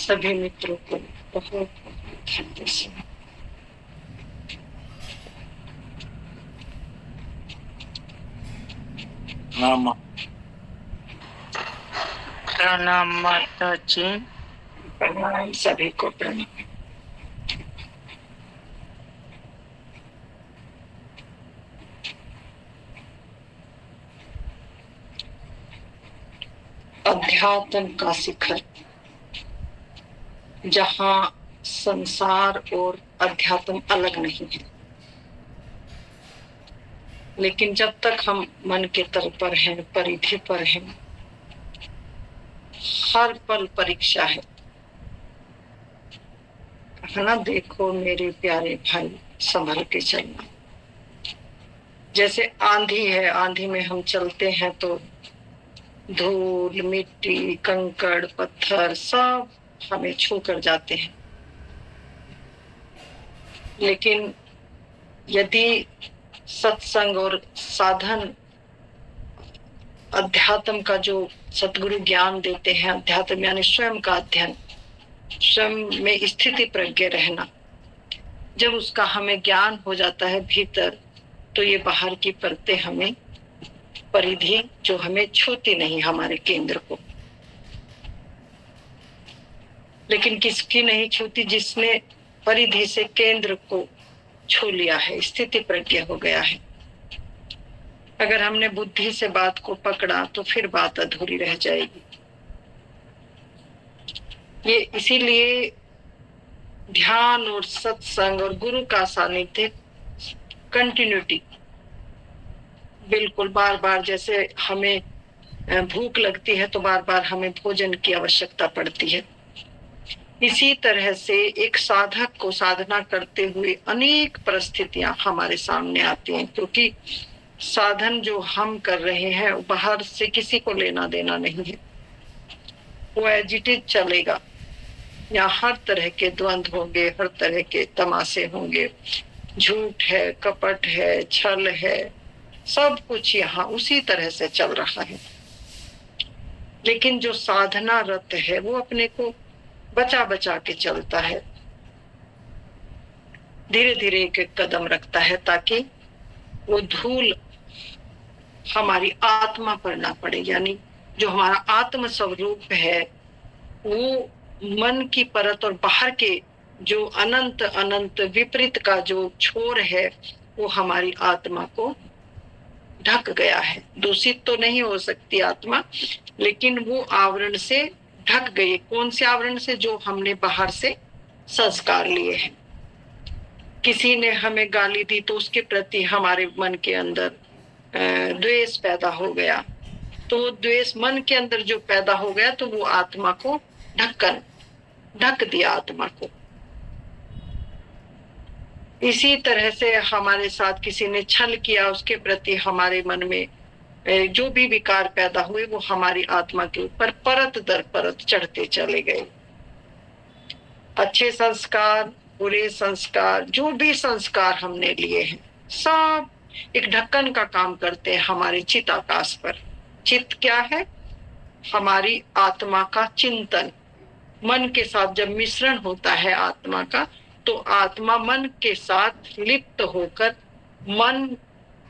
सभी मित्रों को बहुत बहुत हार्दिक से प्रणाम माता जी। प्रणाम सभी को प्रणाम। अध्यात्म का शिखर, जहाँ संसार और अध्यात्म अलग नहीं है, लेकिन जब तक हम मन के तल पर हैं, परिधि पर हैं, हर पल परीक्षा है। कहना देखो मेरे प्यारे भाई, संभल के चलना। जैसे आंधी है, आंधी में हम चलते हैं तो धूल, मिट्टी, कंकड़, पत्थर सब हमें छू कर जाते हैं। लेकिन यदि सत्संग और साधन, अध्यात्म का जो सतगुरु ज्ञान देते हैं, अध्यात्म यानी स्वयं का अध्ययन, स्वयं में स्थिति प्रज्ञ रहना, जब उसका हमें ज्ञान हो जाता है भीतर, तो ये बाहर की परतें हमें, परिधि जो हमें छूती नहीं, हमारे केंद्र को। लेकिन किसकी नहीं छूती? जिसने परिधि से केंद्र को छू लिया है, स्थिति प्रज्ञ हो गया है। अगर हमने बुद्धि से बात को पकड़ा तो फिर बात अधूरी रह जाएगी। ये इसीलिए ध्यान और सत्संग और गुरु का सानिध्य, कंटिन्यूटी, बिल्कुल बार बार, जैसे हमें भूख लगती है तो बार बार हमें भोजन की आवश्यकता पड़ती है, इसी तरह से एक साधक को साधना करते हुए अनेक परिस्थितियां हमारे सामने आती हैं, क्योंकि साधन जो हम कर रहे हैं बाहर से किसी को लेना देना नहीं है, वो एज इट इज चलेगा। यहाँ हर तरह के द्वंद्व होंगे, हर तरह के तमाशे होंगे, झूठ है, कपट है, छल है, सब कुछ यहाँ उसी तरह से चल रहा है। लेकिन जो साधना रत है वो अपने को बचा बचा के चलता है, धीरे धीरे एक एक कदम रखता है, ताकि वो धूल हमारी आत्मा पर ना पड़े। यानी जो हमारा आत्म स्वरूप है, वो मन की परत और बाहर के जो अनंत अनंत विपरीत का जो छोर है, वो हमारी आत्मा को ढक गया है। दूषित तो नहीं हो सकती आत्मा, लेकिन वो आवरण से ढक गई। कौन से आवरण से? जो हमने बाहर से संस्कार लिए हैं। किसी ने हमें गाली दी तो उसके प्रति हमारे मन के अंदर द्वेष पैदा हो गया, तो द्वेष मन के अंदर जो पैदा हो गया, तो वो आत्मा को ढक दिया आत्मा को। इसी तरह से हमारे साथ किसी ने छल किया, उसके प्रति हमारे मन में जो भी विकार पैदा हुए, वो हमारी आत्मा के ऊपर परत दर परत चढ़ते चले गए। अच्छे संस्कार, बुरे संस्कार, जो भी संस्कार हमने लिए हैं, सब एक ढक्कन का काम करते हैं हमारे चित आकाश पर। चित क्या है? हमारी आत्मा का चिंतन। मन के साथ जब मिश्रण होता है आत्मा का, तो आत्मा मन के साथ लिप्त होकर मन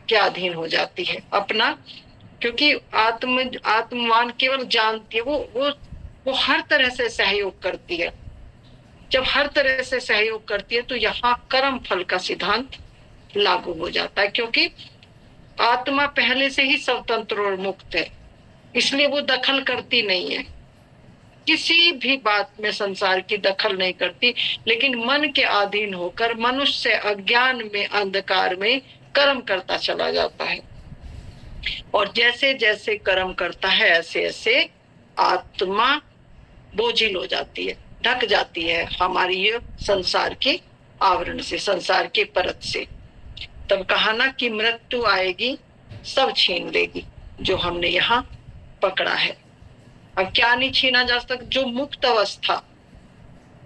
के अधीन हो जाती है अपना, क्योंकि आत्मवान केवल जानती है, वो हर तरह से सहयोग करती है। जब हर तरह से सहयोग करती है तो यहाँ कर्म फल का सिद्धांत लागू हो जाता है, क्योंकि आत्मा पहले से ही स्वतंत्र और मुक्त है, इसलिए वो दखल करती नहीं है, किसी भी बात में संसार की दखल नहीं करती। लेकिन मन के अधीन होकर मनुष्य अज्ञान में, अंधकार में कर्म करता चला जाता है, और जैसे जैसे कर्म करता है, ऐसे ऐसे आत्मा बोझिल हो जाती है, ढक जाती है हमारी ये संसार के आवरण से, संसार की परत से। तब कहा ना कि मृत्यु आएगी, सब छीन लेगी जो हमने यहाँ पकड़ा है। अब क्या नहीं छीना जा सकता? जो मुक्त अवस्था,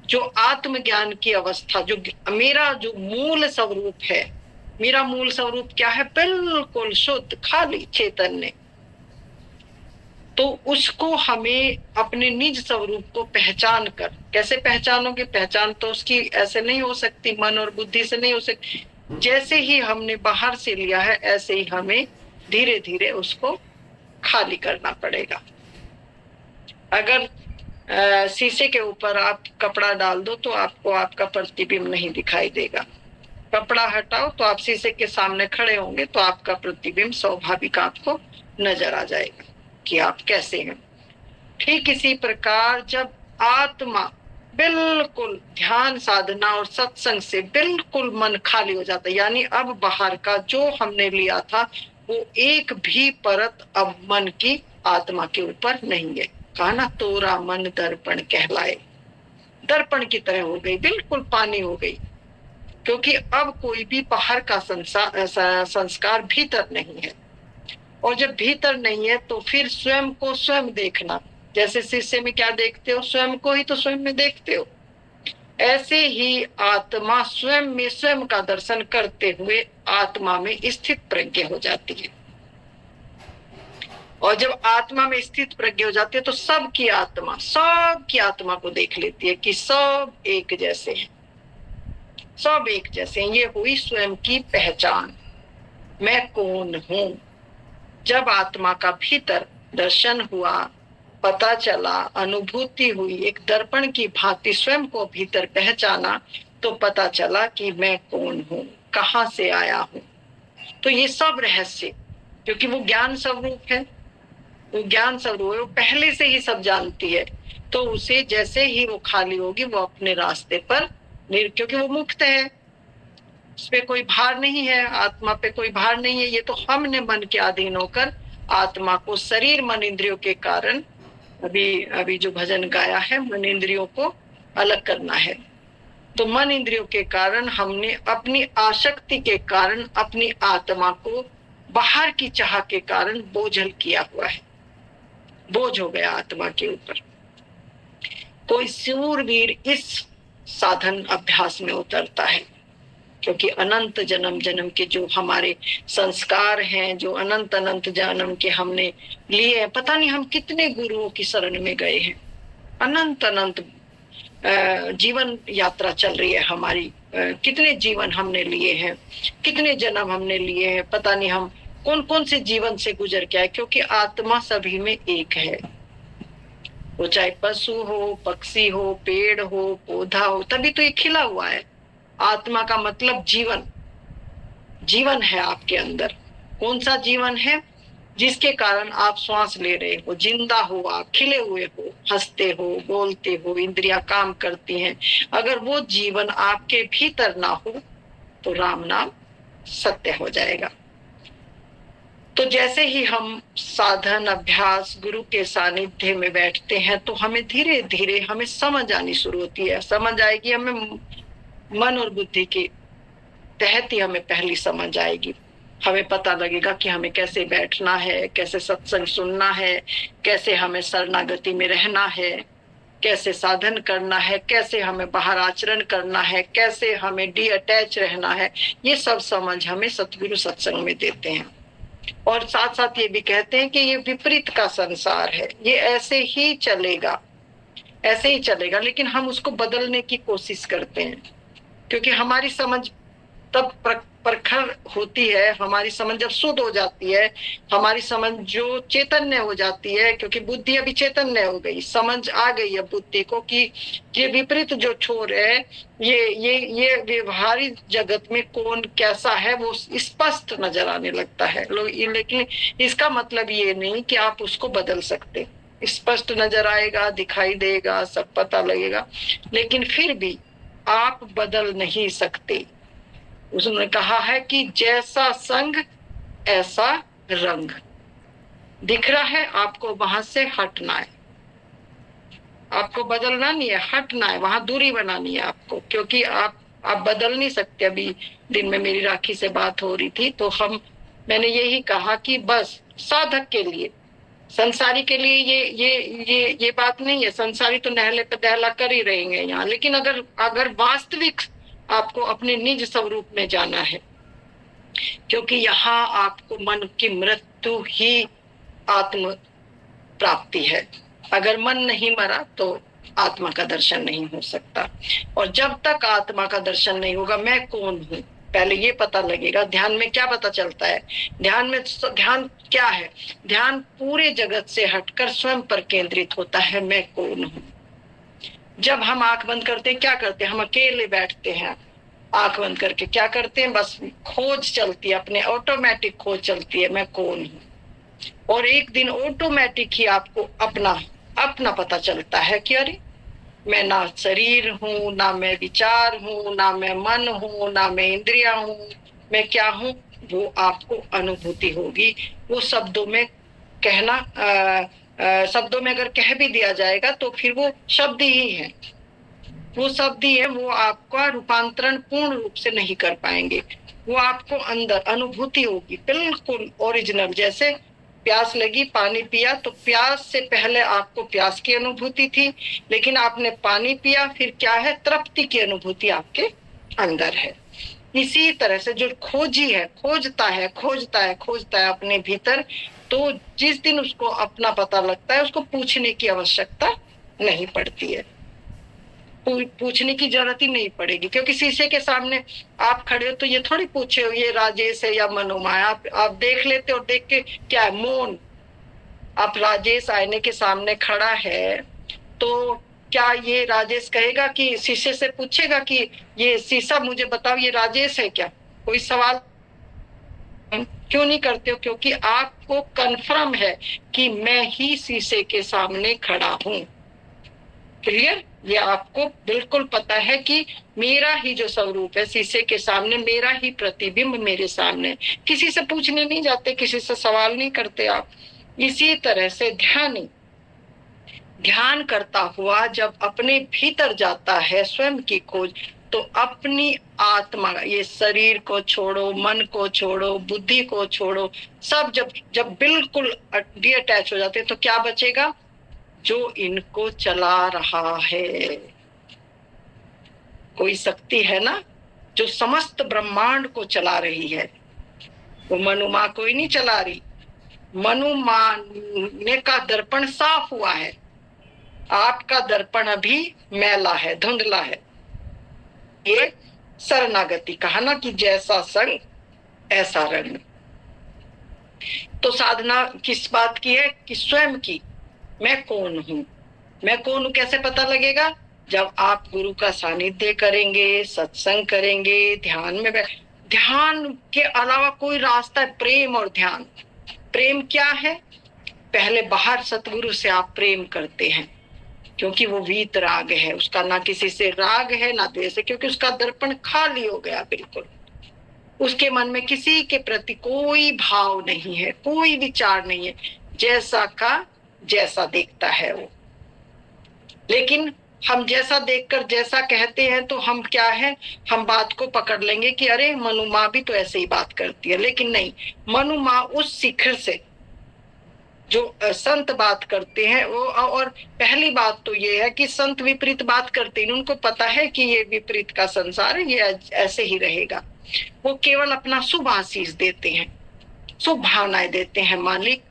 जो आत्मज्ञान की अवस्था, जो मेरा जो मूल स्वरूप है। मेरा मूल स्वरूप क्या है? बिल्कुल शुद्ध खाली चैतन्य। तो उसको हमें अपने निज स्वरूप को पहचान कर, कैसे पहचानोगे? पहचान तो उसकी ऐसे नहीं हो सकती, मन और बुद्धि से नहीं हो सकती। जैसे ही हमने बाहर से लिया है ऐसे ही हमें धीरे धीरे उसको खाली करना पड़ेगा। अगर शीशे के ऊपर आप कपड़ा डाल दो तो आपको आपका प्रतिबिंब नहीं दिखाई देगा। कपड़ा हटाओ तो आप शीशे के सामने खड़े होंगे तो आपका प्रतिबिंब स्वाभाविक आपको नजर आ जाएगा कि आप कैसे हैं। ठीक इसी प्रकार जब आत्मा बिल्कुल ध्यान साधना और सत्संग से बिल्कुल मन खाली हो जाता है, यानी अब बाहर का जो हमने लिया था वो एक भी परत अब मन की आत्मा के ऊपर नहीं है। कहा ना, तोरा मन दर्पण कहलाए, दर्पण की तरह हो गई, बिल्कुल पानी हो गई, क्योंकि अब कोई भी बाहर का संस्कार भीतर नहीं है। और जब भीतर नहीं है तो फिर स्वयं को स्वयं देखना, जैसे शीशे में क्या देखते हो, स्वयं को ही तो स्वयं में देखते हो। ऐसे ही आत्मा स्वयं में स्वयं का दर्शन करते हुए आत्मा में स्थित प्रज्ञ हो जाती है। और जब आत्मा में स्थित प्रज्ञ हो जाती है तो सबकी आत्मा को देख लेती है कि सब एक जैसे हैं, सब एक जैसे हैं। ये हुई स्वयं की पहचान, मैं कौन हूं। जब आत्मा का भीतर दर्शन हुआ, पता चला, अनुभूति हुई, एक दर्पण की भांति स्वयं को भीतर पहचाना, तो पता चला कि मैं कौन हूं, कहां से आया हूं। तो ये सब रहस्य, क्योंकि वो ज्ञान स्वरूप है, वो ज्ञान स्वरूप है, वो पहले से ही सब जानती है। तो उसे जैसे ही वो खाली होगी वो अपने रास्ते पर क्योंकि वो मुक्त है, उस पे कोई भार नहीं है, आत्मा पे कोई भार नहीं है। ये तो हमने मन के अधीन होकर आत्मा को शरीर मन इंद्रियों के कारण, अभी जो भजन गाया है, मन इंद्रियों को अलग करना है। तो मन इंद्रियों के कारण हमने अपनी आसक्ति के कारण अपनी आत्मा को बाहर की चाह के कारण बोझल किया हुआ है, बोझ हो गया आत्मा के ऊपर। कोई शूरवीर इस साधन अभ्यास में उतरता है, क्योंकि अनंत जन्म जन्म के जो हमारे संस्कार हैं, जो अनंत अनंत जन्म के हमने लिए हैं, पता नहीं हम कितने गुरुओं की शरण में गए हैं, अनंत अनंत जीवन यात्रा चल रही है हमारी, कितने जीवन हमने लिए हैं, कितने जन्म हमने लिए हैं, पता नहीं हम कौन कौन से जीवन से गुजर के आए, क्योंकि आत्मा सभी में एक है। वो चाहे पशु हो, पक्षी हो, पेड़ हो, पौधा हो, तभी तो ये खिला हुआ है। आत्मा का मतलब जीवन, जीवन है आपके अंदर। कौन सा जीवन है? जिसके कारण आप श्वास ले रहे हो, जिंदा हो, आप खिले हुए हो, हंसते हो, बोलते हो, इंद्रियां काम करती हैं। अगर वो जीवन आपके भीतर ना हो तो राम नाम सत्य हो जाएगा। तो जैसे ही हम साधन अभ्यास गुरु के सानिध्य में बैठते हैं तो हमें धीरे धीरे हमें समझ आनी शुरू होती है। समझ आएगी हमें, मन और बुद्धि के तहत ही हमें पहली समझ आएगी। हमें पता लगेगा कि हमें कैसे बैठना है, कैसे सत्संग सुनना है, कैसे हमें शरणागति में रहना है, कैसे साधन करना है, कैसे हमें बाहर आचरण करना है, कैसे हमें डी अटैच रहना है। ये सब समझ हमें सतगुरु सत्संग में देते हैं। और साथ साथ ये भी कहते हैं कि ये विपरीत का संसार है, ये ऐसे ही चलेगा, ऐसे ही चलेगा, लेकिन हम उसको बदलने की कोशिश करते हैं, क्योंकि हमारी समझ तब प्रखर होती है, हमारी समझ जब शुद्ध हो जाती है, हमारी समझ जो चैतन्य हो जाती है, क्योंकि बुद्धि अभी चैतन्य हो गई, समझ आ गई है बुद्धि को कि ये विपरीत जो छोर है, ये व्यवहारिक जगत में कौन कैसा है वो स्पष्ट नजर आने लगता है लोग। लेकिन इसका मतलब ये नहीं कि आप उसको बदल सकते, स्पष्ट नजर आएगा, दिखाई देगा, सब पता लगेगा, लेकिन फिर भी आप बदल नहीं सकते। उसने कहा है कि जैसा संग ऐसा रंग, दिख रहा है आपको, वहां से हटना है, आपको बदलना नहीं है, हटना है, वहां दूरी बनानी है आपको, क्योंकि आप बदल नहीं सकते। अभी दिन में मेरी राखी से बात हो रही थी तो मैंने यही कहा कि बस साधक के लिए, संसारी के लिए ये बात नहीं है, संसारी तो नहले पे दहला कर ही रहेंगे यहाँ, लेकिन अगर वास्तविक आपको अपने निज स्वरूप में जाना है, क्योंकि यहाँ आपको मन की मृत्यु ही आत्म प्राप्ति है। अगर मन नहीं मरा तो आत्मा का दर्शन नहीं हो सकता। और जब तक आत्मा का दर्शन नहीं होगा, मैं कौन हूँ, पहले ये पता लगेगा। ध्यान में क्या पता चलता है? ध्यान क्या है? ध्यान पूरे जगत से हटकर स्वयं पर केंद्रित होता है, मैं कौन हूँ। जब हम आंख बंद करते हैं, क्या करते हैं? हम अकेले बैठते हैं, आंख बंद करके क्या करते हैं? बस खोज चलती है, अपने ऑटोमेटिक खोज चलती है, मैं कौन हूँ। और एक दिन ऑटोमेटिक ही आपको अपना पता चलता है कि अरे मैं ना शरीर हूँ, ना मैं विचार हूँ, ना मैं मन हूँ, ना मैं इंद्रिया हूँ, मैं क्या हूँ। वो आपको अनुभूति होगी। वो शब्दों में कहना शब्दों में अगर कह भी दिया जाएगा तो फिर वो शब्द ही है, वो शब्द ही है। वो आपका रूपांतरण पूर्ण रूप से नहीं कर पाएंगे। वो आपको अंदर अनुभूति होगी, बिल्कुल ओरिजिनल। जैसे प्यास लगी, पानी पिया, तो प्यास से पहले आपको प्यास की अनुभूति थी, लेकिन आपने पानी पिया, फिर क्या है? तृप्ति की अनुभूति आपके अंदर है। इसी तरह से जो खोजी है, खोजता है अपने भीतर, तो जिस दिन उसको अपना पता लगता है, उसको पूछने की आवश्यकता नहीं पड़ती है, पूछने की जरूरत ही नहीं पड़ेगी। क्योंकि शीशे के सामने आप खड़े हो तो ये थोड़ी पूछे हो ये राजेश है या मनोमाया। आप देख लेते हो, देख के क्या है? मौन। आप राजेश आईने के सामने खड़ा है तो क्या ये राजेश कहेगा कि शीशे से पूछेगा कि ये शीशा मुझे बताओ ये राजेश है क्या? कोई सवाल क्यों नहीं करते हो? क्योंकि आपको कंफर्म है कि मैं ही शीशे के सामने खड़ा हूं। क्लियर? ये आपको बिल्कुल पता है कि मेरा ही जो स्वरूप है शीशे के सामने, मेरा ही प्रतिबिंब मेरे सामने। किसी से पूछने नहीं जाते, किसी से सवाल नहीं करते आप। इसी तरह से ध्यान करता हुआ जब अपने भीतर जाता है स्वयं की खोज, तो अपनी आत्मा, ये शरीर को छोड़ो, मन को छोड़ो, बुद्धि को छोड़ो, सब जब बिल्कुल डिअटैच हो जाते हैं तो क्या बचेगा? जो इनको चला रहा है। कोई शक्ति है ना जो समस्त ब्रह्मांड को चला रही है। वो मनुमा कोई नहीं चला रही। मनुमा ने का दर्पण साफ हुआ है, आपका दर्पण अभी मैला है, धुंधला है। ये शरणागति कहा ना कि जैसा संग ऐसा रंग। तो साधना किस बात की है? कि स्वयं की, मैं कौन हूं। मैं कौन हूं कैसे पता लगेगा? जब आप गुरु का सानिध्य करेंगे, सत्संग करेंगे, ध्यान में ध्यान के अलावा कोई रास्ता है? प्रेम और ध्यान। प्रेम क्या है? पहले बाहर सतगुरु से आप प्रेम करते हैं, क्योंकि वो वीत राग है, उसका ना किसी से राग है ना द्वेष है, क्योंकि उसका दर्पण खाली हो गया बिल्कुल। उसके मन में किसी के प्रति कोई भाव नहीं है, कोई विचार नहीं है, जैसा का जैसा देखता है वो। लेकिन हम जैसा देखकर जैसा कहते हैं तो हम क्या है? हम बात को पकड़ लेंगे कि अरे मनु माँ भी तो ऐसे ही बात करती है। लेकिन नहीं, मनु माँ उस शिखर से जो संत बात करते हैं वो, और पहली बात तो ये है कि संत विपरीत बात करते हैं, उनको पता है कि ये विपरीत का संसार है, ये ऐसे ही रहेगा। वो केवल अपना शुभ आशीष देते हैं, शुभ भावनाएं देते हैं। मालिक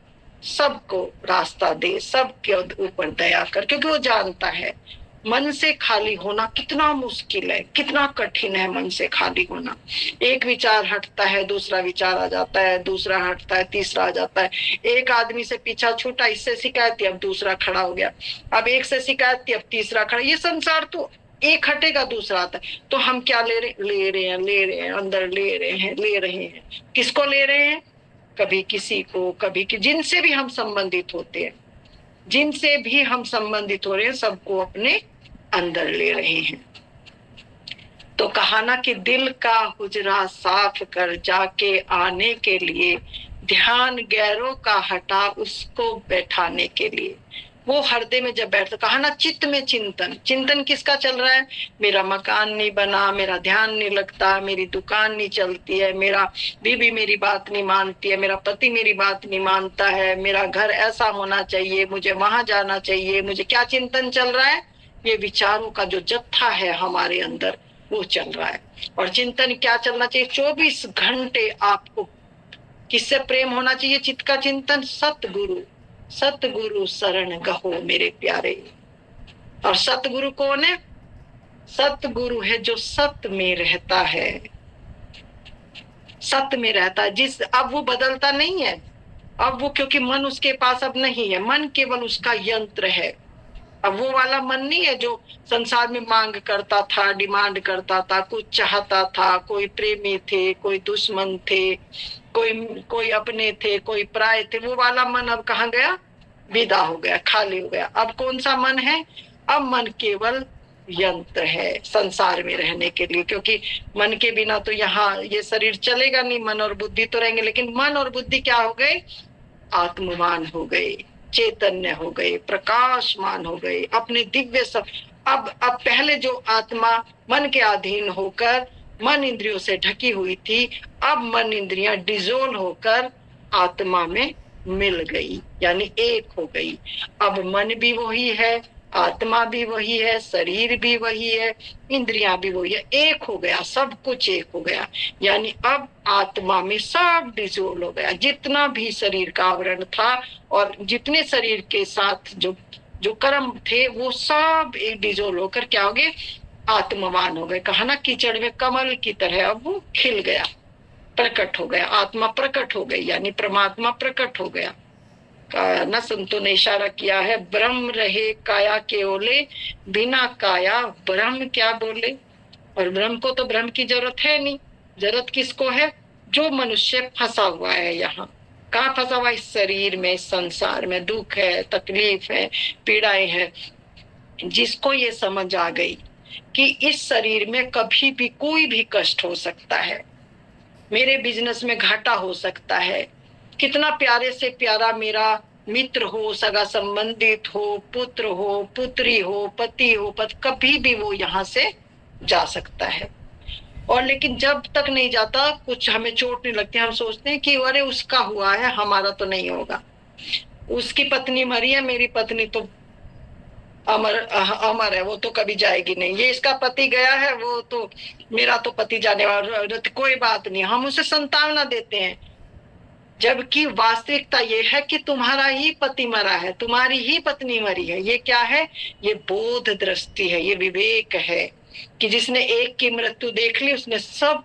सबको रास्ता दे, सबके ऊपर दया कर, क्योंकि वो जानता है मन से खाली होना कितना मुश्किल है, कितना कठिन है मन से खाली होना। एक विचार हटता है, दूसरा विचार आ जाता है, दूसरा हटता है, तीसरा आ जाता है। एक आदमी से पीछा छूटा, इससे शिकायत थी, अब दूसरा खड़ा हो गया। अब एक से शिकायत थी, अब तीसरा खड़ा। ये संसार तो एक हटेगा दूसरा आता है। तो हम क्या ले रहे हैं, अंदर ले रहे हैं। किसको ले रहे हैं? कभी किसी को, कभी जिनसे भी हम संबंधित होते हैं, जिनसे भी हम संबंधित हो रहे हैं, सबको अपने अंदर ले रहे हैं। तो कहा ना कि दिल का हुजरा साफ कर जाके आने के लिए, ध्यान गैरों का हटा उसको बैठाने के लिए। वो हृदय में जब बैठता, कहा ना चित्त में चिंतन किसका चल रहा है? मेरा मकान नहीं बना, मेरा ध्यान नहीं लगता, मेरी दुकान नहीं चलती है, मेरा बीवी मेरी बात नहीं मानती है, मेरा पति मेरी बात नहीं मानता है, मेरा घर ऐसा होना चाहिए, मुझे वहां जाना चाहिए। मुझे क्या चिंतन चल रहा है? ये विचारों का जो जत्था है हमारे अंदर, वो चल रहा है। और चिंतन क्या चलना चाहिए? 24 घंटे आपको किससे प्रेम होना चाहिए? चित्त का चिंतन, सतगुरु, सतगुरु शरण गहो मेरे प्यारे। और सतगुरु कौन है? सतगुरु है जो सत्य में रहता है, सत्य में रहता है। अब वो बदलता नहीं है। अब वो, क्योंकि मन उसके पास अब नहीं है, मन केवल उसका यंत्र है। अब वो वाला मन नहीं है जो संसार में मांग करता था, डिमांड करता था, कुछ चाहता था। कोई प्रेमी थे, कोई दुश्मन थे, कोई अपने थे, कोई पराये थे। वो वाला मन अब कहाँ गया? विदा हो गया, खाली हो गया। अब कौन सा मन है? अब मन केवल यंत्र है संसार में रहने के लिए, क्योंकि मन के बिना तो यहाँ ये शरीर चलेगा नहीं। मन और बुद्धि तो रहेंगे, लेकिन मन और बुद्धि क्या हो गए? आत्मवान हो गए, चैतन्य हो गए, प्रकाशमान हो गए, अपने दिव्य सब। अब पहले जो आत्मा मन के अधीन होकर मन इंद्रियों से ढकी हुई थी, अब मन इंद्रियां डिजोल्व होकर आत्मा में मिल गई, यानी एक हो गई। अब मन भी वही है, आत्मा भी वही है, शरीर भी वही है, इंद्रियां भी वही है, एक हो गया, सब कुछ एक हो गया। यानी अब आत्मा में सब डिजोल्व हो गया। जितना भी शरीर का आवरण था और जितने शरीर के साथ जो जो कर्म थे, वो सब एक डिजोल्व होकर क्या हो गए? आत्मवान हो गए। कहा ना, कीचड़ में कमल की तरह अब वो खिल गया, प्रकट हो गया, आत्मा प्रकट हो गई, यानी परमात्मा प्रकट हो गया। न संतों ने इशारा किया है, ब्रह्म रहे काया के ओले, बिना काया ब्रह्म क्या बोले। और ब्रह्म को तो ब्रह्म की जरूरत है नहीं। जरूरत किसको है? जो मनुष्य फंसा हुआ है यहाँ। कहाँ फंसा हुआ? इस शरीर में, इस संसार में दुख है, तकलीफ है, पीड़ाएं है। जिसको ये समझ आ गई कि इस शरीर में कभी भी कोई भी कष्ट हो सकता है, मेरे बिजनेस में घाटा हो सकता है, कितना प्यारे से प्यारा मेरा मित्र हो, सगा संबंधित हो, पुत्र हो, पुत्री हो, पति हो, कभी भी वो यहाँ से जा सकता है। और लेकिन जब तक नहीं जाता, कुछ हमें चोट नहीं लगती, हम सोचते हैं कि अरे उसका हुआ है, हमारा तो नहीं होगा। उसकी पत्नी मरी है, मेरी पत्नी तो अमर है, वो तो कभी जाएगी नहीं। ये इसका पति गया है, वो तो मेरा तो पति जाने वाला, कोई बात नहीं, हम उसे संतावना देते हैं। जबकि वास्तविकता ये है कि तुम्हारा ही पति मरा है, तुम्हारी ही पत्नी मरी है। ये क्या है? ये बोध दृष्टि है, ये विवेक है कि जिसने एक की मृत्यु देख ली, उसने सब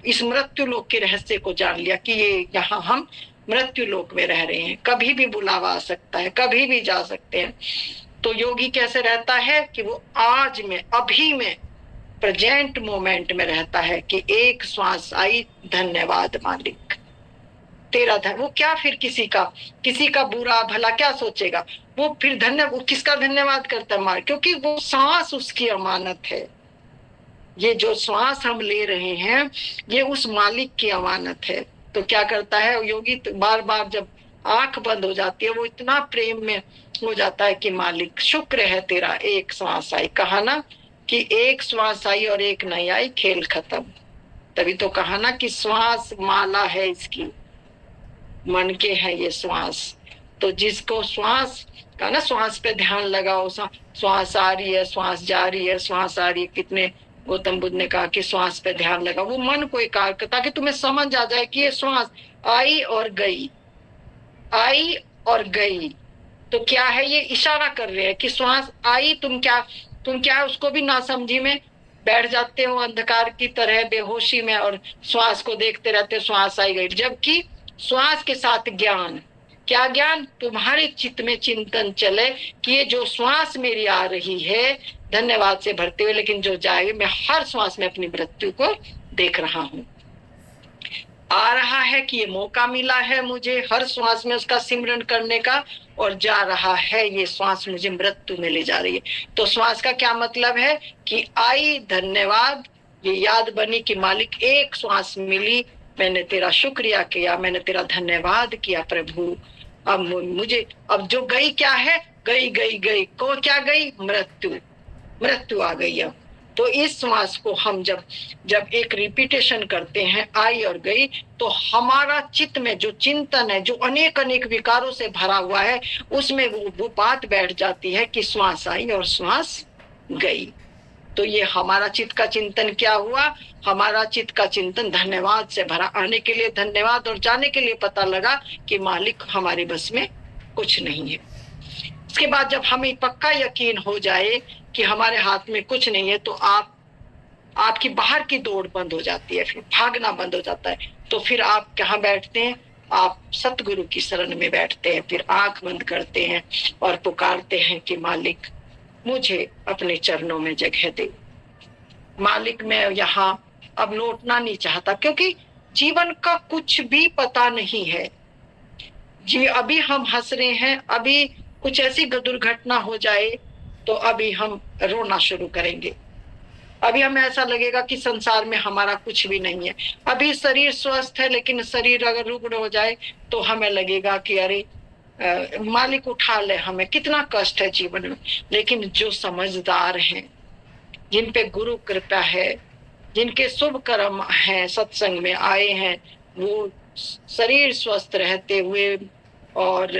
इस मृत्यु लोक के रहस्य को जान लिया कि ये यहाँ हम मृत्यु लोक में रह रहे हैं, कभी भी बुलावा आ सकता है, कभी भी जा सकते हैं। तो योगी कैसे रहता है कि वो आज में, अभी में, प्रेजेंट मोमेंट में रहता है कि एक श्वास आई, धन्यवाद मालिक तेरा वो क्या फिर किसी का बुरा भला क्या सोचेगा? वो फिर वो किसका धन्यवाद करता है? मार, क्योंकि वो सांस उसकी अमानत है। ये जो श्वास हम ले रहे हैं, ये उस मालिक की अमानत है। तो क्या करता है योगी? तो बार बार जब आंख बंद हो जाती है, वो इतना प्रेम में हो जाता है कि मालिक शुक्र है तेरा, एक श्वास आई। कहा ना कि एक श्वास आई और एक नहीं आई, खेल खत्म। तभी तो कहा ना कि श्वास माला है इसकी, मन के है ये श्वास। तो जिसको श्वास का ना, श्वास पे ध्यान लगाओ, श्वास आ रही है, श्वास जा रही है, श्वास आ रही है। कितने गौतम बुद्ध ने कहा कि श्वास पे ध्यान लगाओ, वो मन को एकाग्र, ताकि तुम्हें समझ आ जाए कि ये श्वास आई और गई, आई और गई। तो क्या है? ये इशारा कर रहे हैं कि श्वास आई, तुम क्या उसको भी नासमझी में बैठ जाते हो, अंधकार की तरह बेहोशी में, और श्वास को देखते रहते, श्वास आई गई। जबकि श्वास के साथ ज्ञान, क्या ज्ञान? तुम्हारे चित्त में चिंतन चले कि ये जो श्वास मेरी आ रही है धन्यवाद से भरते हुए, लेकिन जो जाएगी, मैं हर श्वास में अपनी मृत्यु को देख रहा हूं। आ रहा है कि ये मौका मिला है मुझे हर श्वास में उसका सिमरन करने का, और जा रहा है ये श्वास मुझे मृत्यु में ले जा रही है। तो श्वास का क्या मतलब है कि आई, धन्यवाद, ये याद बनी कि मालिक एक श्वास मिली, मैंने तेरा शुक्रिया किया, मैंने तेरा धन्यवाद किया प्रभु। अब मुझे, अब जो गई क्या है? गई गई गई को क्या गई? मृत्यु आ गई। अब तो इस श्वास को हम जब एक रिपीटेशन करते हैं, आई और गई, तो हमारा चित्त में जो चिंतन है, जो अनेक अनेक विकारों से भरा हुआ है, उसमें वो बात बैठ जाती है कि श्वास आई और श्वास गई। तो ये हमारा चित्त का चिंतन क्या हुआ? हमारा चित्त का चिंतन धन्यवाद से भरा। आने के लिए धन्यवाद और जाने के लिए पता लगा कि मालिक हमारे बस में कुछ नहीं है। इसके बाद जब हमें पक्का यकीन हो जाए कि हमारे हाथ में कुछ नहीं है, तो आपकी बाहर की दौड़ बंद हो जाती है, फिर भागना बंद हो जाता है। तो फिर आप कहाँ बैठते हैं? आप सतगुरु की शरण में बैठते हैं। फिर आंख बंद करते हैं और पुकारते हैं कि मालिक मुझे अपने चरणों में जगह दे। मालिक मैं यहाँ अब लौटना नहीं चाहता, क्योंकि जीवन का कुछ भी पता नहीं है जी। अभी हम हंस रहे हैं, अभी कुछ ऐसी दुर्घटना हो जाए तो अभी हम रोना शुरू करेंगे। अभी हमें ऐसा लगेगा कि संसार में हमारा कुछ भी नहीं है। अभी शरीर स्वस्थ है, लेकिन शरीर अगर रुग्ण हो जाए तो हमें लगेगा कि अरे मालिक उठा ले, हमें कितना कष्ट है जीवन में। लेकिन जो समझदार हैं, जिन पे गुरु कृपा है, जिनके शुभ कर्म हैं, सत्संग में आए हैं, वो शरीर स्वस्थ रहते हुए और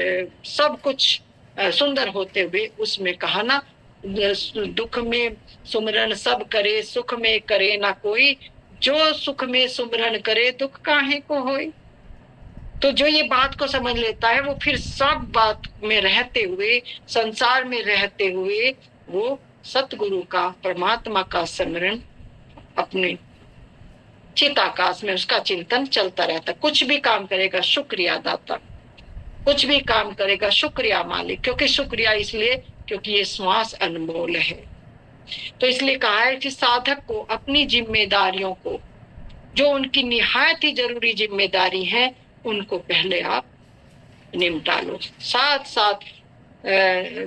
सब कुछ सुंदर होते हुए, उसमें कहा ना, दुख में सुमरन सब करे, सुख में करे ना कोई, जो सुख में सुमरन करे दुख काहे को होए। तो जो ये बात को समझ लेता है, वो फिर सब बात में रहते हुए, संसार में रहते हुए, वो सतगुरु का, परमात्मा का स्मरण अपने चिताकाश में उसका चिंतन चलता रहता। कुछ भी काम करेगा शुक्रिया दाता, कुछ भी काम करेगा शुक्रिया मालिक। क्योंकि शुक्रिया इसलिए क्योंकि ये श्वास अनमोल है। तो इसलिए कहा है कि साधक को अपनी जिम्मेदारियों को, जो उनकी निहायत ही जरूरी जिम्मेदारी है, उनको पहले आप निपटा लो। साथ साथ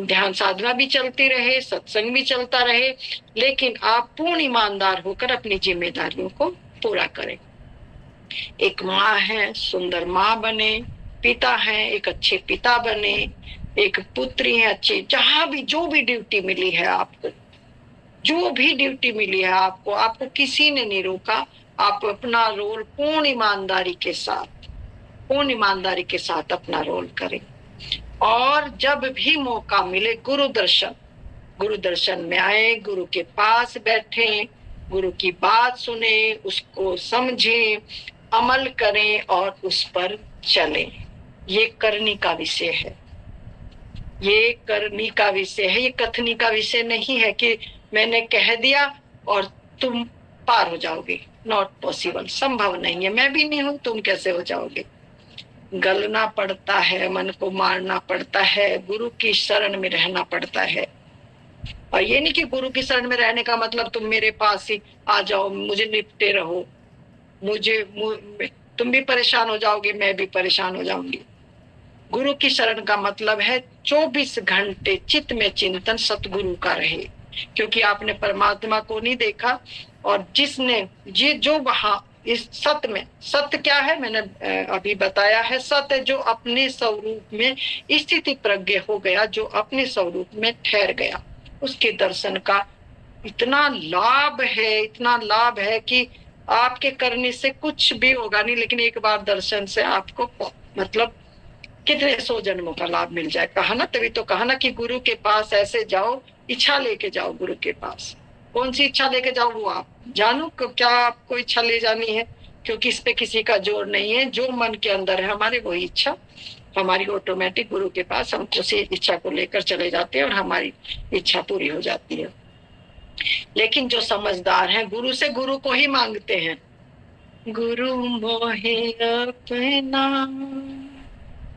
ध्यान साधना भी चलती रहे, सत्संग भी चलता रहे, लेकिन आप पूर्ण ईमानदार होकर अपनी जिम्मेदारियों को पूरा करें। एक माँ है, सुंदर माँ बने। पिता है, एक अच्छे पिता बने। एक पुत्री है अच्छी। जहां भी जो भी ड्यूटी मिली है आपको, जो भी ड्यूटी मिली है आपको, आपको किसी ने नहीं रोका। आप अपना रोल पूर्ण ईमानदारी के साथ अपना रोल करें। और जब भी मौका मिले गुरु दर्शन में आए, गुरु के पास बैठे, गुरु की बात सुने, उसको समझें, अमल करें और उस पर चलें। ये करनी का विषय है, ये करनी का विषय है। ये कथनी का विषय नहीं है कि मैंने कह दिया और तुम पार हो जाओगे। नॉट पॉसिबल, संभव नहीं है। मैं भी नहीं हूं, तुम कैसे हो जाओगे? गलना पड़ता है, मन को मारना पड़ता है, गुरु की शरण में रहना पड़ता है। और ये नहीं कि गुरु की शरण में रहने का मतलब तुम मेरे पास ही आ जाओ, मुझे निपटे रहो, तुम भी परेशान हो जाओगे, मैं भी परेशान हो जाऊंगी। गुरु की शरण का मतलब है 24 घंटे चित्त में चिंतन सतगुरु का रहे। क्योंकि आपने परमात्मा को नहीं देखा, और जिसने जो वहां इस सत्य में, सत्य क्या है मैंने अभी बताया है। सत्य जो अपने स्वरूप में स्थिति प्रज्ञ हो गया, जो अपने स्वरूप में ठहर गया, उसके दर्शन का इतना लाभ है कि आपके करने से कुछ भी होगा नहीं, लेकिन एक बार दर्शन से आपको मतलब कितने 100 जन्मों का लाभ मिल जाए। कहा ना, तभी तो कहा ना कि गुरु के पास ऐसे जाओ, इच्छा लेके जाओ गुरु के पास। कौन सी इच्छा लेके जाओ वो आप जानो, क्या आपको इच्छा ले जानी है, क्योंकि इस पे किसी का जोर नहीं है। जो मन के अंदर है हमारे, वही इच्छा हमारी ऑटोमेटिक गुरु के पास, हम उसी इच्छा को लेकर चले जाते हैं और हमारी इच्छा पूरी हो जाती है। लेकिन जो समझदार है, गुरु से गुरु को ही मांगते हैं। गुरु मोहे अपना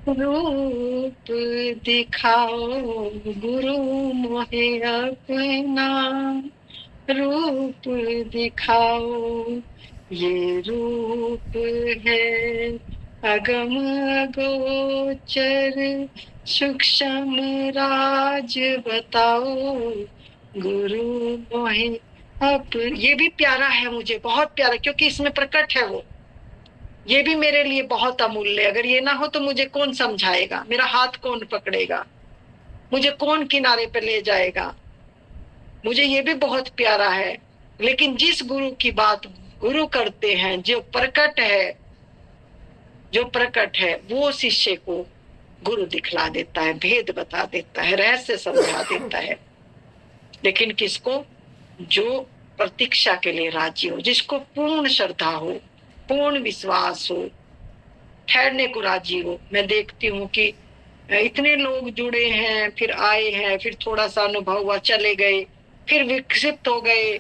रूप दिखाओ, गुरु मोहे अपना रूप दिखाओ। ये रूप है अगम गोचर, सूक्ष्म राज बताओ, गुरु मोहे ये भी प्यारा है मुझे, बहुत प्यारा, क्योंकि इसमें प्रकट है वो। ये भी मेरे लिए बहुत अमूल्य। अगर ये ना हो तो मुझे कौन समझाएगा, मेरा हाथ कौन पकड़ेगा, मुझे कौन किनारे पे ले जाएगा। मुझे ये भी बहुत प्यारा है। लेकिन जिस गुरु की बात गुरु करते हैं, जो प्रकट है, वो शिष्य को गुरु दिखला देता है, भेद बता देता है, रहस्य समझा देता है। लेकिन किसको? जो प्रतीक्षा के लिए राजी हो, जिसको पूर्ण श्रद्धा हो, पूर्ण विश्वास हो, ठहरने को राजी हो। मैं देखती हूँ कि इतने लोग जुड़े हैं, फिर आए हैं, फिर थोड़ा सा अनुभव हुआ, चले गए, फिर विकसित हो गए,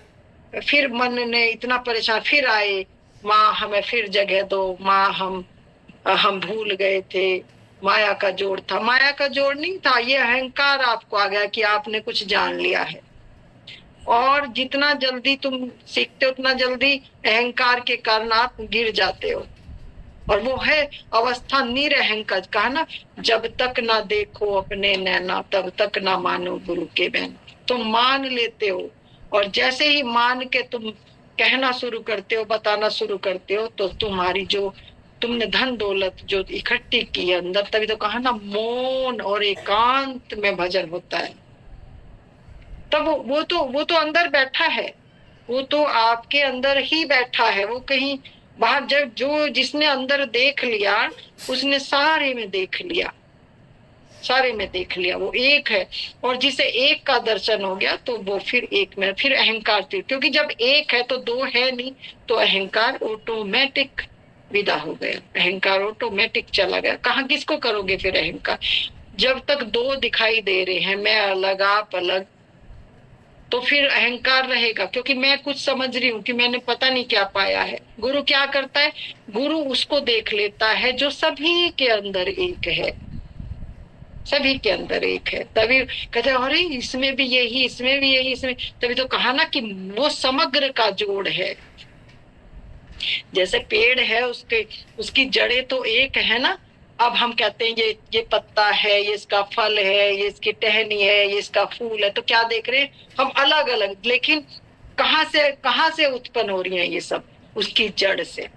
फिर मन ने इतना परेशान, फिर आए, माँ हमें फिर जगह दो, माँ हम भूल गए थे, माया का जोड़ था। माया का जोड़ नहीं था, ये अहंकार आपको आ गया कि आपने कुछ जान लिया है। और जितना जल्दी तुम सीखते हो उतना जल्दी अहंकार के कारण आप गिर जाते हो। और वो है अवस्था निरअहंकार, कहा ना, जब तक ना देखो अपने नैना तब तक ना मानो गुरु के बहन। तुम मान लेते हो, और जैसे ही मान के तुम कहना शुरू करते हो, बताना शुरू करते हो, तो तुम्हारी जो तुमने धन दौलत जो इकट्ठी की है अंदर, तभी तो कहा ना, मौन और एकांत में भजन होता है। तब वो तो अंदर बैठा है, वो तो आपके अंदर ही बैठा है, वो कहीं बाहर। जब जो जिसने अंदर देख लिया उसने सारे में देख लिया, सारे में देख लिया, वो एक है। और जिसे एक का दर्शन हो गया तो वो फिर एक में, फिर अहंकार थी, क्योंकि जब एक है तो दो है नहीं, तो अहंकार ऑटोमेटिक विदा हो गया, अहंकार ऑटोमेटिक चला गया। कहाँ किसको करोगे फिर अहंकार, जब तक दो दिखाई दे रहे हैं, मैं अलग आप अलग, तो फिर अहंकार रहेगा, क्योंकि मैं कुछ समझ रही हूँ कि मैंने पता नहीं क्या पाया है। गुरु क्या करता है, गुरु उसको देख लेता है जो सभी के अंदर एक है, सभी के अंदर एक है। तभी कहते हैं अरे इसमें भी यही, इसमें भी यही, इसमें, तभी तो कहा ना कि वो समग्र का जोड़ है। जैसे पेड़ है, उसके उसकी जड़ें तो एक है ना। अब हम कहते हैं ये पत्ता है, ये इसका फल है, ये इसकी टहनी है, ये इसका फूल है, तो क्या देख रहे हैं हम, अलग अलग, लेकिन कहाँ से उत्पन्न हो रही हैं ये सब, उसकी जड़ से,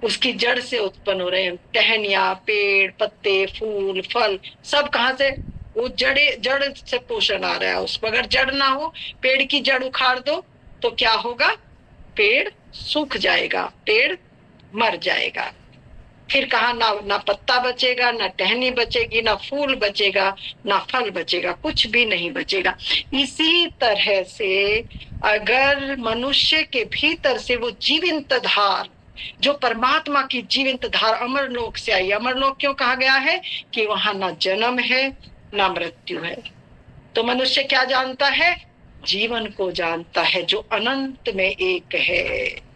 उसकी जड़ से उत्पन्न हो रहे हैं। टहनिया, पेड़, पत्ते, फूल, फल, सब कहाँ से, वो जड़ से पोषण आ रहा है उसको। अगर जड़ ना हो, पेड़ की जड़ उखाड़ दो तो क्या होगा, पेड़ सूख जाएगा, पेड़ मर जाएगा। फिर कहा ना पत्ता बचेगा, ना टहनी बचेगी, ना फूल बचेगा, ना फल बचेगा, कुछ भी नहीं बचेगा। इसी तरह से अगर मनुष्य के भीतर से वो जीवंत धार, जो परमात्मा की जीवंत धार अमरलोक से आई, अमरलोक क्यों कहा गया है, कि वहां ना जन्म है ना मृत्यु है। तो मनुष्य क्या जानता है, जीवन को जानता है, जो अनंत में एक है,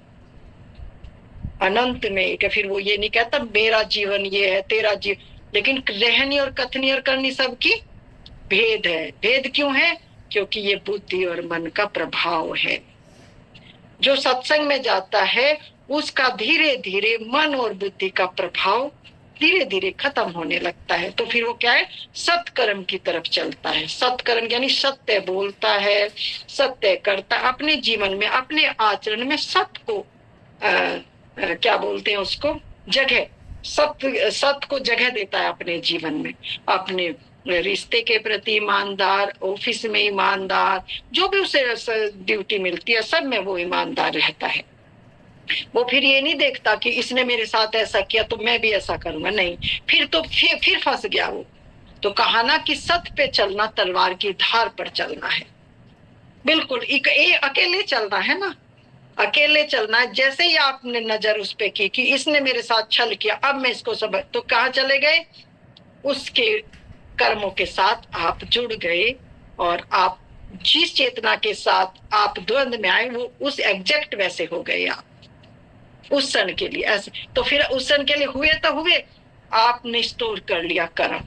अनंत में एक है। फिर वो ये नहीं कहता मेरा जीवन ये है, तेरा जीवन, लेकिन रहनी और कथनी और करनी सबकी भेद है। भेद क्यों है, क्योंकि ये बुद्धि और मन का प्रभाव है। जो सत्संग में जाता है उसका धीरे धीरे मन और बुद्धि का प्रभाव धीरे धीरे खत्म होने लगता है। तो फिर वो क्या है, सत्कर्म की तरफ चलता है। सत्कर्म यानी सत्य बोलता है, सत्य करता है, अपने जीवन में, अपने आचरण में सत्य को क्या बोलते हैं उसको, जगह, सत्य को जगह देता है अपने जीवन में। अपने रिश्ते के प्रति ईमानदार, ऑफिस में ईमानदार, जो भी उसे ड्यूटी मिलती है सब में वो ईमानदार रहता है। वो फिर ये नहीं देखता कि इसने मेरे साथ ऐसा किया तो मैं भी ऐसा करूंगा, नहीं, फिर तो फिर फंस गया वो। तो कहा ना कि सत्य पे चलना तलवार की धार पर चलना है, बिल्कुल अकेले चलना है ना, अकेले चलना है। जैसे ही आपने नजर उस पे की कि इसने मेरे साथ छल किया, अब मैं इसको सब, तो कहाँ चले गए, उसके कर्मों के साथ आप जुड़ गए, और आप जिस चेतना के साथ आप द्वंद में आए वो उस एग्जैक्ट वैसे हो गए आप उस क्षण के लिए ऐसे। तो फिर उस क्षण के लिए हुए तो हुए, आपने स्टोर कर लिया कर्म,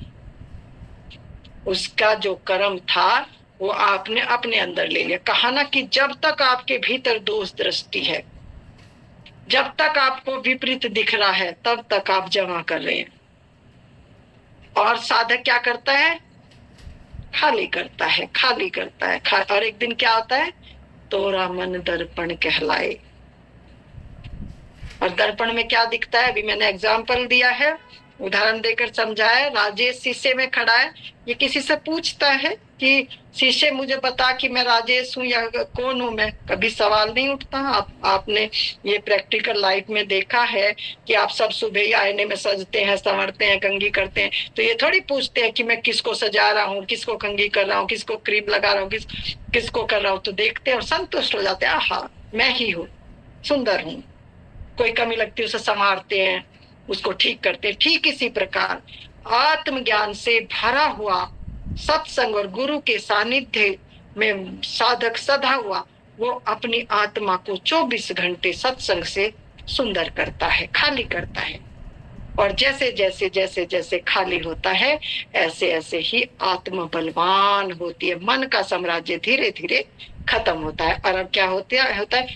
उसका जो कर्म था वो आपने अपने अंदर ले लिया। कहा ना कि जब तक आपके भीतर दोष दृष्टि है, जब तक आपको विपरीत दिख रहा है, तब तक आप जमा कर रहे हैं। और साधक क्या करता है, खाली करता है, खाली करता है, और एक दिन क्या होता है, तोरा मन दर्पण कहलाए। और दर्पण में क्या दिखता है, अभी मैंने एग्जाम्पल दिया है, उदाहरण देकर समझाया। राजेश शीशे में खड़ा है, ये किसी से पूछता है कि शीशे मुझे बता कि मैं राजेश हूँ या कौन हूँ मैं, कभी सवाल नहीं उठता। आपने ये प्रैक्टिकल लाइफ में देखा है कि आप सब सुबह ही आईने में सजते हैं, संवरते हैं, कंघी करते हैं, तो ये थोड़ी पूछते हैं कि मैं किसको सजा रहा हूँ, किसको कंघी कर रहा हूँ, किसको क्रीम लगा रहा हूँ, किसको कर रहा हूँ। तो देखते हैं और संतुष्ट हो जाते हैं, आहा मैं ही हूँ, सुंदर हूँ। कोई कमी लगती है उसे संवारते हैं, उसको ठीक करते हैं। ठीक इसी प्रकार आत्मज्ञान से भरा हुआ सत्संग और गुरु के सानिध्य में साधक सदा हुआ, वो अपनी आत्मा को 24 घंटे सत्संग से सुंदर करता है, खाली करता है। और जैसे जैसे जैसे जैसे खाली होता है, ऐसे ऐसे ही आत्मा बलवान होती है। मन का साम्राज्य धीरे धीरे खत्म होता है। और अब क्या होता है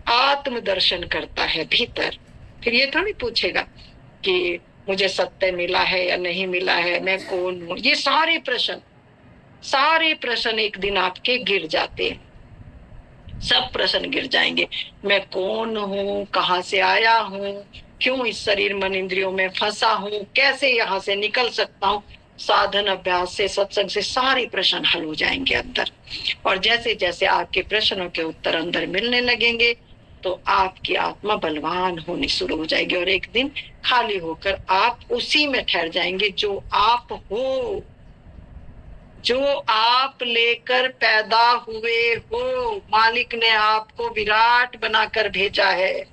आत्म दर्शन करता है भीतर। फिर ये थोड़ी पूछेगा कि मुझे सत्य मिला है या नहीं मिला है, मैं कौन हूं। ये सारे प्रश्न एक दिन आपके गिर जाते हैं, सब प्रश्न गिर जाएंगे। मैं कौन हूँ, कहाँ से आया हूँ, क्यों इस शरीर मन इंद्रियों में फंसा हूँ, कैसे यहाँ से निकल सकता हूँ। साधन अभ्यास से, सत्संग से सारे प्रश्न हल हो जाएंगे अंदर। और जैसे जैसे आपके प्रश्नों के उत्तर अंदर मिलने लगेंगे, तो आपकी आत्मा बलवान होनी शुरू हो जाएगी। और एक दिन खाली होकर आप उसी में ठहर जाएंगे जो आप हो, जो आप लेकर पैदा हुए हो। मालिक ने आपको विराट बनाकर भेजा है।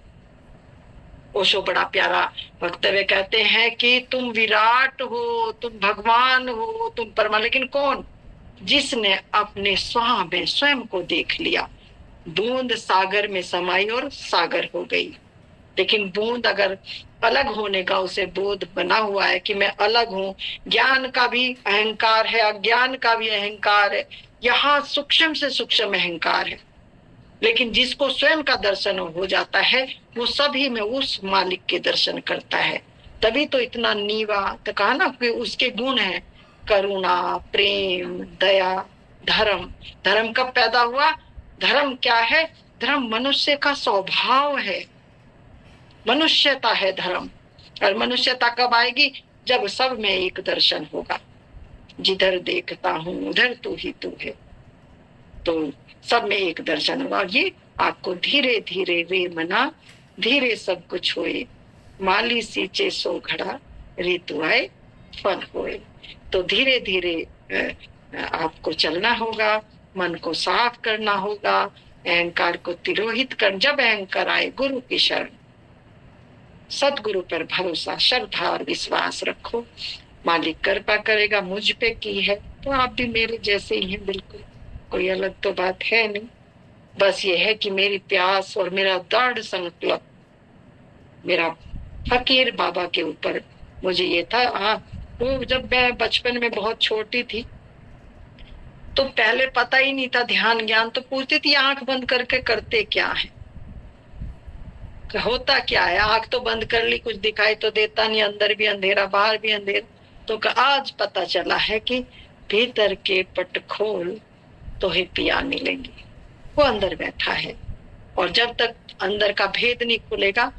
ओशो बड़ा प्यारा वक्तव्य कहते हैं कि तुम विराट हो, तुम भगवान हो, तुम परमा। लेकिन कौन? जिसने अपने स्वाहा में स्वयं को देख लिया। बूंद सागर में समाई और सागर हो गई। लेकिन बूंद अगर अलग होने का उसे बोध बना हुआ है कि मैं अलग हूं, ज्ञान का भी अहंकार है, अज्ञान का भी अहंकार है, यहाँ सूक्ष्म से सूक्ष्म अहंकार है। लेकिन जिसको स्वयं का दर्शन हो जाता है, वो सभी में उस मालिक के दर्शन करता है। तभी तो इतना नीवा तो कहा ना कि उसके गुण है करुणा, प्रेम, दया, धर्म। धर्म कब पैदा हुआ? धर्म क्या है? धर्म मनुष्य का स्वभाव है, मनुष्यता है धर्म। और मनुष्यता कब आएगी? जब सब में एक दर्शन होगा। जिधर देखता हूं उधर तू ही तू है, तो सब में एक दर्शन होगा। ये आपको धीरे धीरे रे मना धीरे सब कुछ होए, माली सींचे सो घड़ा ऋतु आए फल होए। तो धीरे धीरे आपको चलना होगा, मन को साफ करना होगा, अहंकार को तिरोहित कर। जब अहंकार आए, गुरु की शरण, सदगुरु पर भरोसा, श्रद्धा और विश्वास रखो। मालिक कृपा करेगा। मुझ पे की है तो आप भी मेरे जैसे ही हैं, बिल्कुल कोई अलग तो बात है नहीं। बस ये है कि मेरी प्यास और मेरा दृढ़ संकल्प मेरा फकीर बाबा के ऊपर मुझे ये था। वो जब मैं बचपन में बहुत छोटी थी तो पहले पता ही नहीं था ध्यान ज्ञान, तो पूछती थी आंख बंद करके करते क्या है, होता क्या है। आंख तो बंद कर ली, कुछ दिखाई तो देता नहीं, अंदर भी अंधेरा बाहर भी अंधेरा। तो आज पता चला है कि भीतर के पट खोल तो ही पिया मिलेंगे, वो अंदर बैठा है। और जब तक अंदर का भेद नहीं खुलेगा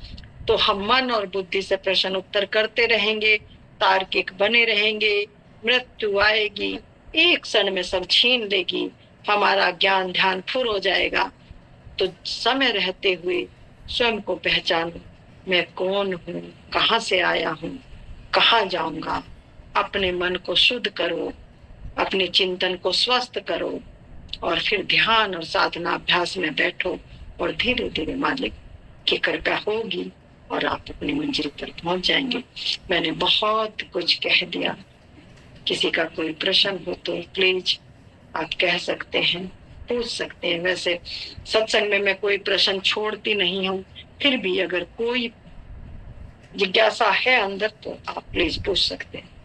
तो हम मन और बुद्धि से प्रश्न उत्तर करते रहेंगे, तार्किक बने रहेंगे। मृत्यु आएगी, एक क्षण में सब छीन लेगी, हमारा ज्ञान ध्यान फुर हो जाएगा। तो समय रहते हुए स्वयं को पहचानो, मैं कौन हूँ, कहाँ से आया हूँ, कहाँ जाऊंगा। अपने मन को शुद्ध करो, अपने चिंतन को स्वस्थ करो, और फिर ध्यान और साधना अभ्यास में बैठो। और धीरे धीरे मालिक की कृपा होगी और आप अपनी मंजिल पर पहुंच जाएंगे। मैंने बहुत कुछ कह दिया। किसी का कोई प्रश्न हो तो प्लीज आप कह सकते हैं, पूछ सकते हैं। वैसे सत्संग में मैं कोई प्रश्न छोड़ती नहीं हूँ, फिर भी अगर कोई जिज्ञासा है अंदर तो आप प्लीज पूछ सकते हैं।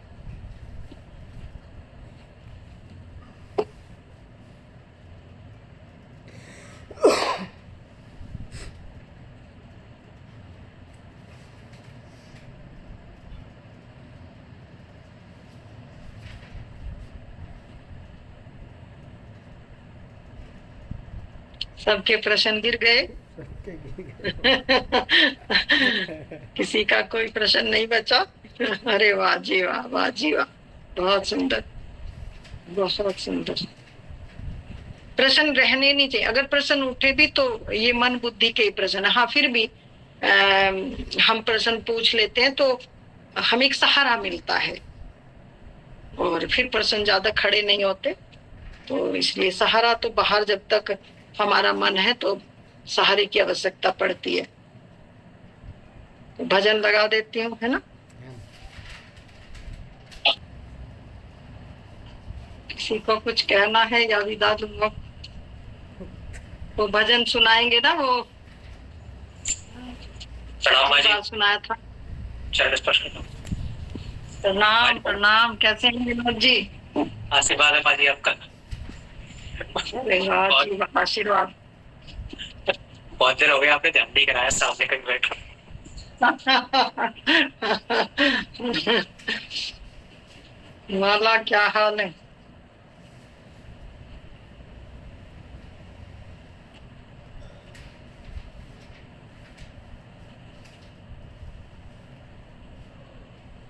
सबके प्रश्न गिर गए। किसी का कोई प्रश्न नहीं बचा। अरे वाह जी वाह, वाह जी वाह, बहुत सुंदर, बहुत सुंदर। प्रश्न रहने नहीं चाहिए। अगर प्रश्न उठे भी तो ये मन बुद्धि के प्रश्न। हाँ, फिर भी हम प्रश्न पूछ लेते हैं तो हमें एक सहारा मिलता है, और फिर प्रश्न ज्यादा खड़े नहीं होते। तो इसलिए सहारा तो बाहर, जब तक हमारा मन है तो सहारे की आवश्यकता पड़ती है। तो भजन लगा देती हूँ, है ना। किसी को कुछ कहना है या विदा दूंगा? वो भजन सुनाएंगे ना, वो प्रणाम माँ जी। सुनाया था। चरण स्पर्श करना। प्रणाम प्रणाम, कैसे हैं विनोद जी? आशीर्वाद है माँ जी आपका। आशीर्वाद। बहुत देर हो गया, आपने ध्यान नहीं कराया सामने कहीं बैठ। माला, क्या हाल है?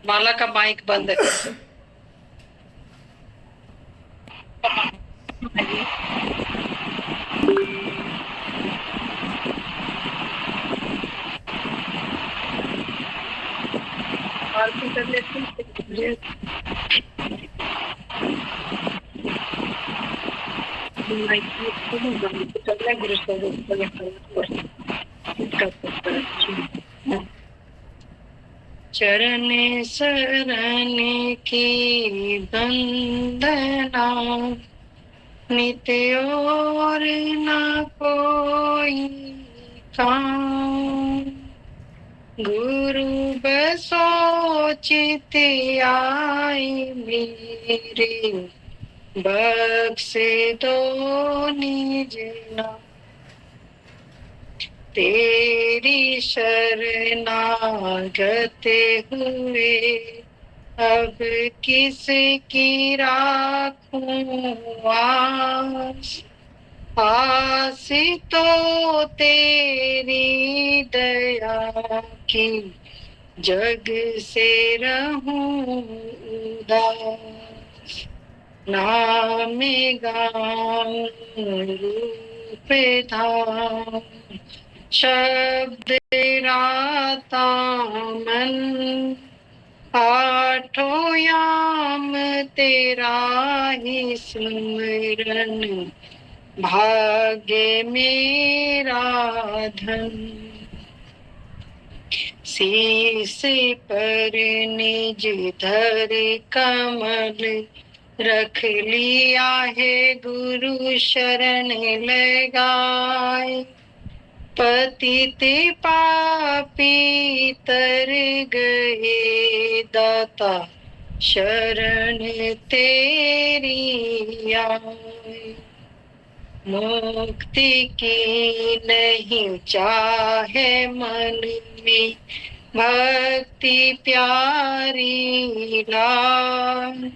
माला का माइक बंद है। चरण शरण की वंदना, नित्य और न कोई काम। गुरु बसोचित आई मेरे, बख्श दो निज नाम। तेरी शरणागत हुए, अब किसकी राखूं आस। आस तो तेरी दया की, जग से रहूं उदास। नाम गाऊं रूप धाम, शब्द राता मन। आठों याम तेरा ही स्मरण, भाग्य मेरा धन। शीस पर निज धर कमल, रख लिया है गुरु शरण लगाए। पतित पापी तर गए, दाता शरण तेरी आए। मुक्ति की नहीं चाहे मन में, भक्ति प्यारी लाल।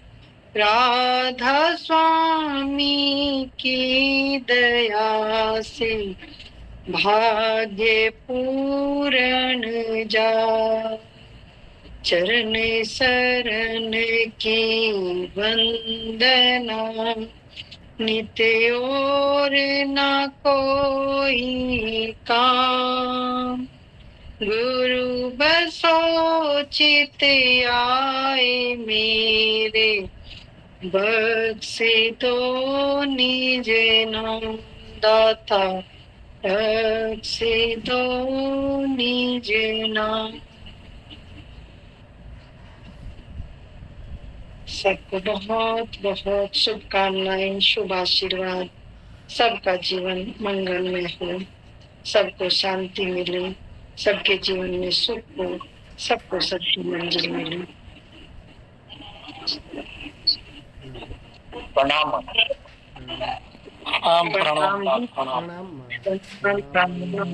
राधा स्वामी की दया से, भाग्य पूर्ण जा। चरण शरण की वंदना, नित्य और न कोई काम। गुरु बसोचित आए मेरे, बख्श दो निज नाम। दाता बख्श दो निज नाम। सबको बहुत बहुत शुभकामनाएं, शुभ आशीर्वाद। सबका जीवन मंगलमय हो, सबको शांति मिले, सबके जीवन में सुख हो, सबको सच्ची मंजिल मिले। प्रणाम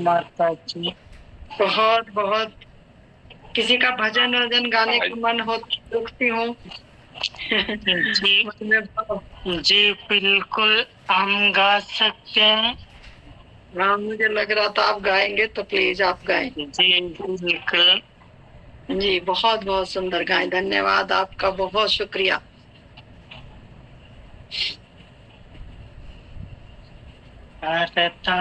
माता जी। बहुत बहुत किसी का भजन वजन गाने का मन हो तो रुकती हूँ। जी बिल्कुल, हम गा सकते हैं। हाँ, मुझे लग रहा था आप गाएंगे, तो प्लीज आप गाएं। जी बिल्कुल जी, बहुत बहुत सुंदर गाएं। धन्यवाद आपका, बहुत शुक्रिया। करता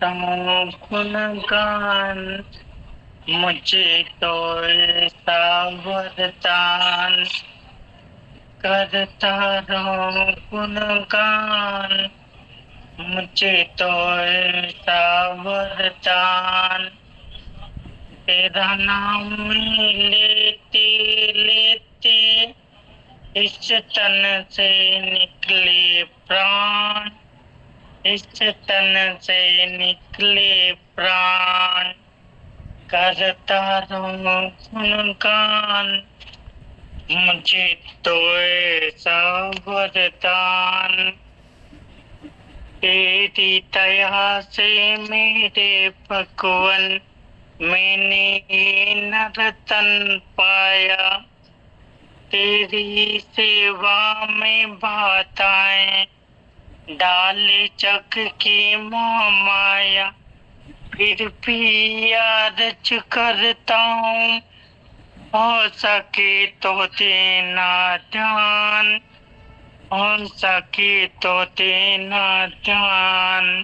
हूँ गुणगान, मुझे तो ऐसा वरदान। करता रहूं गुणगान, मुझे तो ऐसा वरदान। तेरा नाम लेते लेते इस तन से निकले प्राण, इस तन से निकले प्राण, करता रहूं गुणगान, मुझे तो ऐसा वरदान। तेरी दया से मेरे भगवन मैंने ये नर्तन पाया, तेरी सेवा में बाधाएं डाले जग की माया, फिर भी आरज करता हूँ हो सके तो देना ध्यान, हो सके तो देना ध्यान,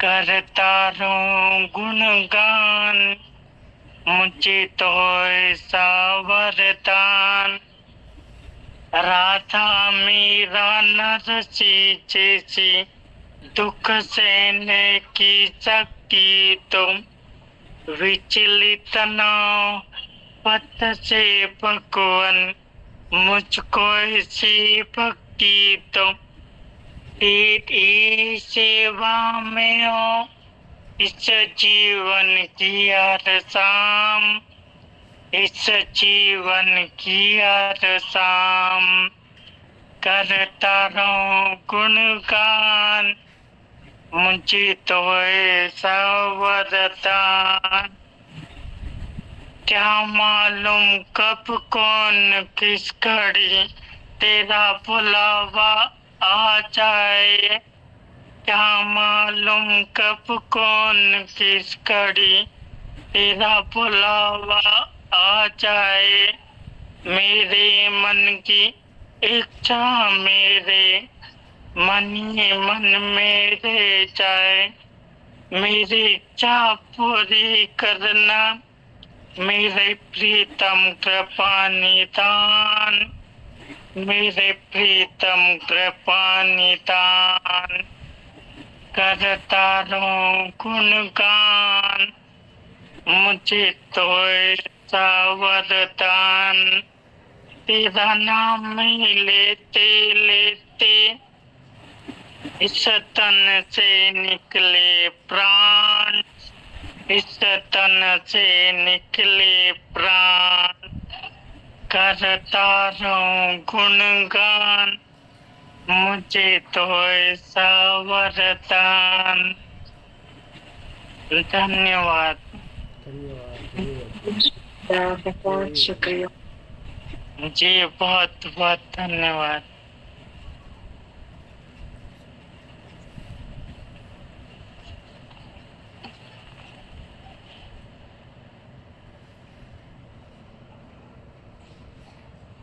करता रहूं गुणगान, मुझे तो ऐसा वरदान। राधा मेरा नरसी जैसी दुख सहने की शक्ति तुम, विचलित न पथ से भगवन मुझको ऐसी भक्ति तुम, तेरी सेवा में हो इस जीवन की हर शाम, इस जीवन की हर शाम, करता रहूं गुणगान, मुझे तो ऐसा वरदान। क्या मालूम कब कौन किस घड़ी तेरा बुलावा आ जाए, क्या मालूम कब कौन किस घड़ी तेरा बुलावा आ जाए, मेरे मन की इच्छा मेरे मन ही मन में रह जाए, मेरी इच्छा पूरी करना मेरे प्रीतम कृपा निदान, मेरे प्रीतम कृपा निदान, करता रहूं गुणगान, मुझे तो ऐसा वरदान। तेरा नाम ही लेते लेते इस तन से निकले प्राण, इस तन से निकले प्राण, करता रहूं गुणगान, मुझे तो ऐसा वरदान। धन्यवाद। बहुत शुक्रिया। जी बहुत बहुत धन्यवाद।